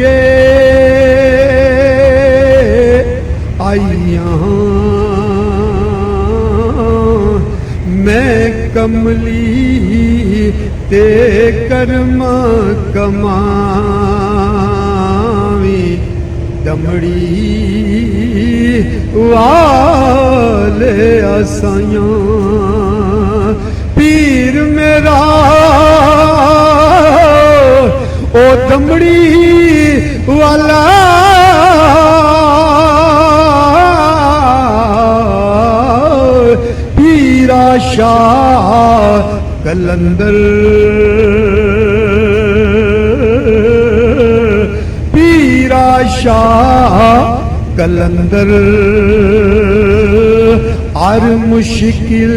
के आईयां मैं कमली ते कर्मा कमावी दमड़ी वाले आसायां पीर मेरा ओ दमड़ी वाला पीरा शाह कलंदर पीरा शाह कलंदर हर मुश्किल